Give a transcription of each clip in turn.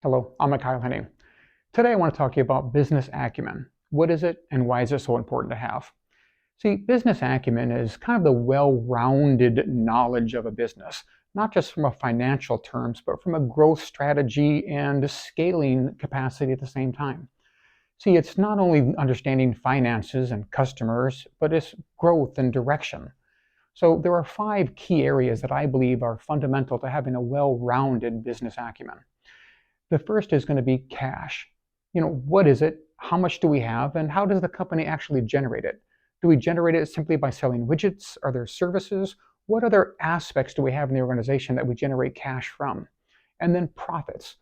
Hello, I'm Kyle Henning. Today I want to talk to you about business acumen. What is it and why is it so important to have? See, business acumen is kind of the well-rounded knowledge of a business, not just from a financial terms, but from a growth strategy and scaling capacity at the same time. See, it's not only understanding finances and customers, but it's growth and direction. So there are five key areas that I believe are fundamental to having a well-rounded business acumen. The first is going to be cash. What is it? How much do we have? And how does the company actually generate it? Do we generate it simply by selling widgets? Are there services? What other aspects do we have in the organization that we generate cash from? And then profits.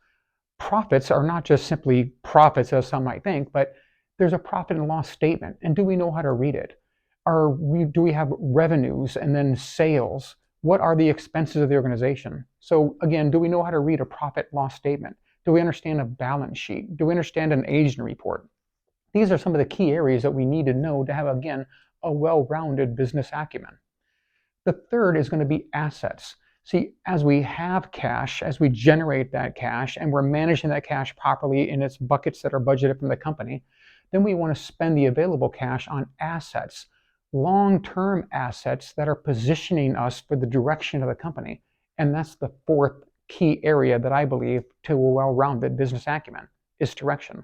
Profits are not just simply profits, as some might think, but there's a profit and loss statement. And do we know how to read it? Do we have revenues and then sales? What are the expenses of the organization? So again, do we know how to read a profit loss statement? Do we understand a balance sheet? Do we understand an agent report? These are some of the key areas that we need to know to have, again, a well-rounded business acumen. The third is going to be assets. See, as we have cash, as we generate that cash, and we're managing that cash properly in its buckets that are budgeted from the company, then we want to spend the available cash on assets, long-term assets that are positioning us for the direction of the company. And that's the fourth key area that I believe to a well-rounded business acumen is direction.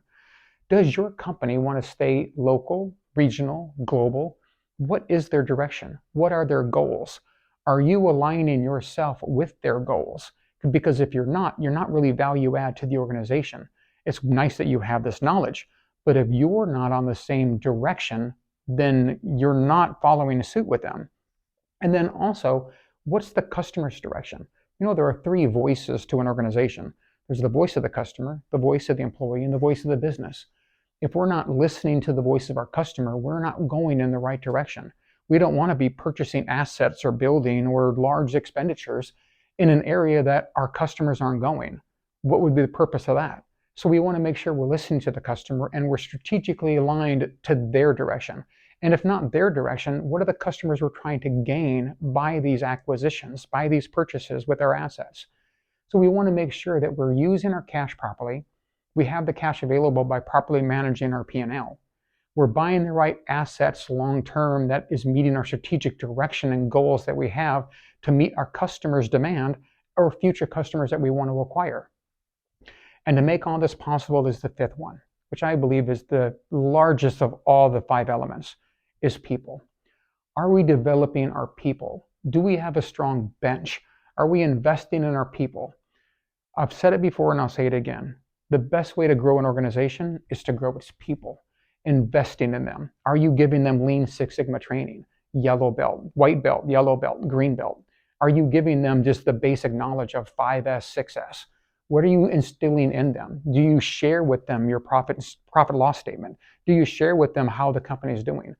Does your company want to stay local, regional, global? What is their direction? What are their goals? Are you aligning yourself with their goals? Because if you're not really value add to the organization. It's nice that you have this knowledge, but if you're not on the same direction, then you're not following suit with them. And then also, what's the customer's direction? There are three voices to an organization. There's the voice of the customer, the voice of the employee, and the voice of the business. If we're not listening to the voice of our customer, we're not going in the right direction. We don't want to be purchasing assets or building or large expenditures in an area that our customers aren't going. What would be the purpose of that? So we want to make sure we're listening to the customer and we're strategically aligned to their direction. And if not their direction, what are the customers we're trying to gain by these acquisitions, by these purchases with our assets? So we want to make sure that we're using our cash properly. We have the cash available by properly managing our P&L. We're buying the right assets long-term that is meeting our strategic direction and goals that we have to meet our customers' demand or future customers that we want to acquire. And to make all this possible is the fifth one, which I believe is the largest of all the five elements, is people. Are we developing our people? Do we have a strong bench? Are we investing in our people? I've said it before and I'll say it again. The best way to grow an organization is to grow its people, investing in them. Are you giving them Lean Six Sigma training, yellow belt, white belt, yellow belt, green belt? Are you giving them just the basic knowledge of 5S, 6S? What are you instilling in them? Do you share with them your profit loss statement? Do you share with them how the company is doing?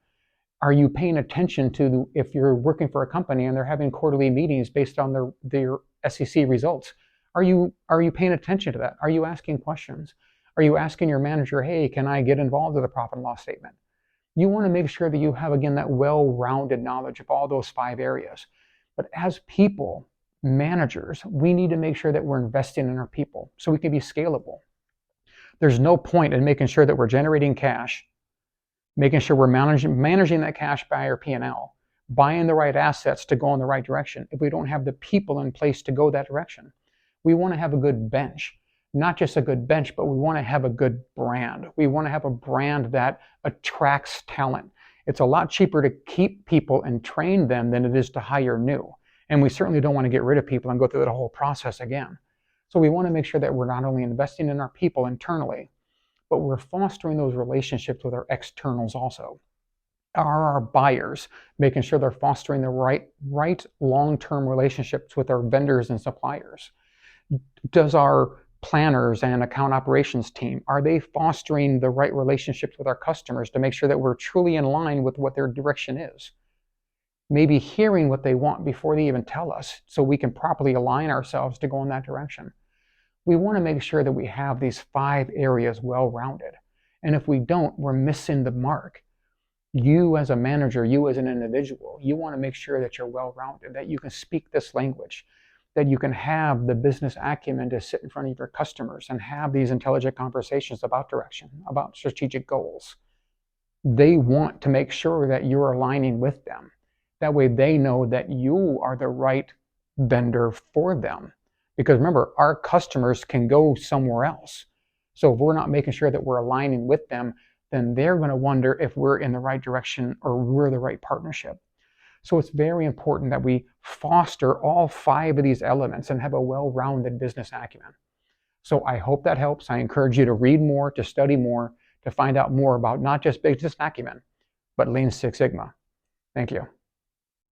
Are you paying attention to if you're working for a company and they're having quarterly meetings based on their SEC results? Are you paying attention to that? Are you asking questions? Are you asking your manager, hey, can I get involved with a profit and loss statement? You want to make sure that you have, again, that well-rounded knowledge of all those five areas. But as people, managers, we need to make sure that we're investing in our people so we can be scalable. There's no point in making sure that we're generating cash, making sure we're managing that cash by our P&L, buying the right assets to go in the right direction if we don't have the people in place to go that direction. We want to have a good bench, not just a good bench, but we want to have a good brand. We want to have a brand that attracts talent. It's a lot cheaper to keep people and train them than it is to hire new. And we certainly don't want to get rid of people and go through that whole process again. So we want to make sure that we're not only investing in our people internally, but we're fostering those relationships with our externals also. Are our buyers making sure they're fostering the right long-term relationships with our vendors and suppliers? Does our planners and account operations team, are they fostering the right relationships with our customers to make sure that we're truly in line with what their direction is? Maybe hearing what they want before they even tell us so we can properly align ourselves to go in that direction. We want to make sure that we have these five areas well-rounded. And if we don't, we're missing the mark. You as a manager, you as an individual, you want to make sure that you're well-rounded, that you can speak this language, that you can have the business acumen to sit in front of your customers and have these intelligent conversations about direction, about strategic goals. They want to make sure that you're aligning with them. That way they know that you are the right vendor for them. Because remember, our customers can go somewhere else. So if we're not making sure that we're aligning with them, then they're going to wonder if we're in the right direction or we're the right partnership. So it's very important that we foster all 5 of these elements and have a well-rounded business acumen. So I hope that helps. I encourage you to read more, to study more, to find out more about not just business acumen, but Lean Six Sigma. Thank you.